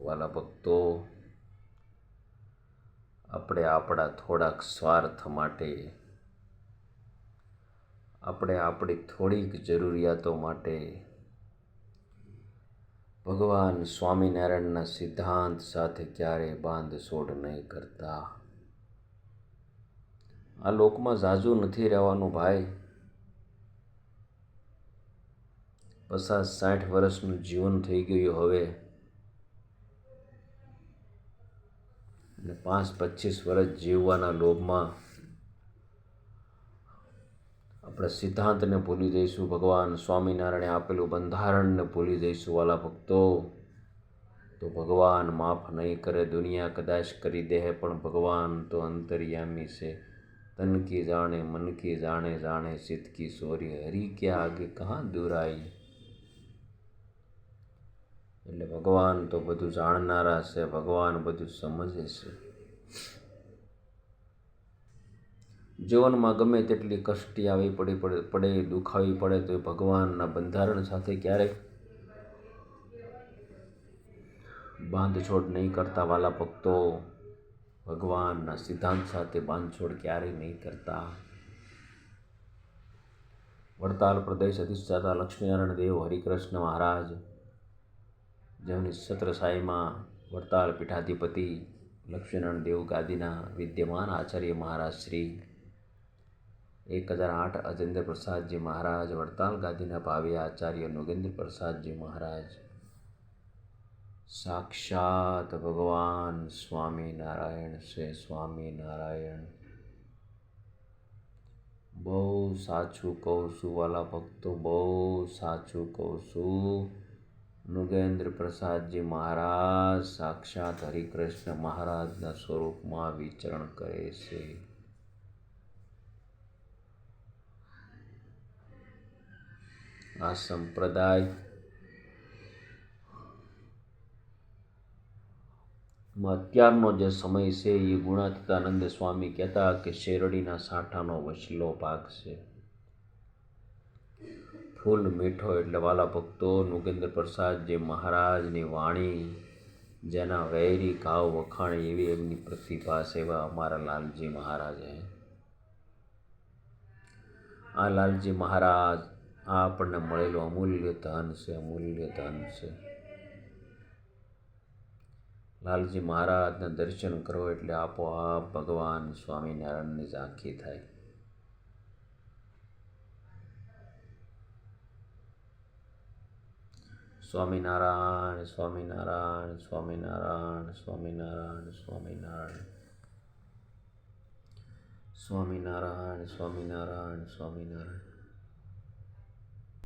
વાલા ભક્તો, આપણે આપણા થોડાક સ્વાર્થ માટે, આપણે આપણી થોડીક જરૂરિયાતો માટે ભગવાન સ્વામિનારાયણના સિદ્ધાંત સાથે ક્યારેય બાંધછોડ નહીં કરતા. આ લોકમાં ઝાઝુ નથી રહેવાનું ભાઈ. 50-60 વર્ષનું જીવન થઈ ગયું હવે, અને 5-25 વર્ષ જીવવાના લોભમાં આપણે સિદ્ધાંતને ભૂલી જઈશું, ભગવાન સ્વામિનારાયણે આપેલું બંધારણને ભૂલી જઈશું વાલા ભક્તો, તો ભગવાન માફ નહીં કરે. દુનિયા કદાચ કરી દે પણ ભગવાન તો અંતર્યામી છે. તન કી જાણે મન કી જાણે, જાણે ચિત્ત કી સોરી, હરી કે આગે કહાં દુરાઈ. એટલે ભગવાન તો બધું જાણનારા છે, ભગવાન બધું સમજે છે. જીવનમાં ગમે તેટલી કષ્ટી આવી પડે, દુખાવી પડે, તો એ ભગવાનના બંધારણ સાથે ક્યારેક બાંધછોડ નહીં કરતા વાલા ભક્તો. ભગવાનના સિદ્ધાંત સાથે બાંધછોડ ક્યારેય નહીં કરતા. વડતાલ પ્રદેશ અધિષ્ઠાતા લક્ષ્મીનારાયણ દેવ હરિકૃષ્ણ મહારાજ, જેમની છત્રસાઈમાં વડતાલ પીઠાધિપતિ લક્ષ્મીનારાયણ દેવ ગાદીના વિદ્યમાન આચાર્ય મહારાજ શ્રી 1008 અજેન્દ્ર પ્રસાદજી મહારાજ, વડતાલ ગાદીના ભાવી આચાર્ય નોગેન્દ્ર પ્રસાદજી મહારાજ, સાક્ષાત ભગવાન સ્વામિનારાયણ છે. સ્વામિનારાયણ. બહુ સાચું કહું છું વાલા ભક્તો, બહુ સાચું કહું છું. નોગેન્દ્ર પ્રસાદજી મહારાજ સાક્ષાત હરિકૃષ્ણ મહારાજના સ્વરૂપમાં વિચરણ કરે છે. આ સંપ્રદાય અત્યારનો જે સમય છે એ ગુણાતીતાનંદ સ્વામી કહેતા કે શેરડીના સાંઠાનો વચલો ભાગ છે. ફૂલ મીઠો. એટલે વાલા ભક્તો, નોગેન્દ્ર પ્રસાદજી મહારાજની વાણી જેના વૈરી ઘાવ વખાણી એવી એમની પ્રતિભા છે, એવા અમારા લાલજી મહારાજ હે. આ લાલજી મહારાજ આ આપણને મળેલું અમૂલ્ય ધન છે, અમૂલ્ય ધન છે. લાલજી મહારાજના દર્શન કરો એટલે આપોઆપ ભગવાન સ્વામિનારાયણની ઝાંખી થાય. સ્વામિનારાયણ, સ્વામિનારાયણ, સ્વામિનારાયણ, સ્વામિનારાયણ, સ્વામિનારાયણ, સ્વામિનારાયણ, સ્વામિનારાયણ, સ્વામિનારાયણ.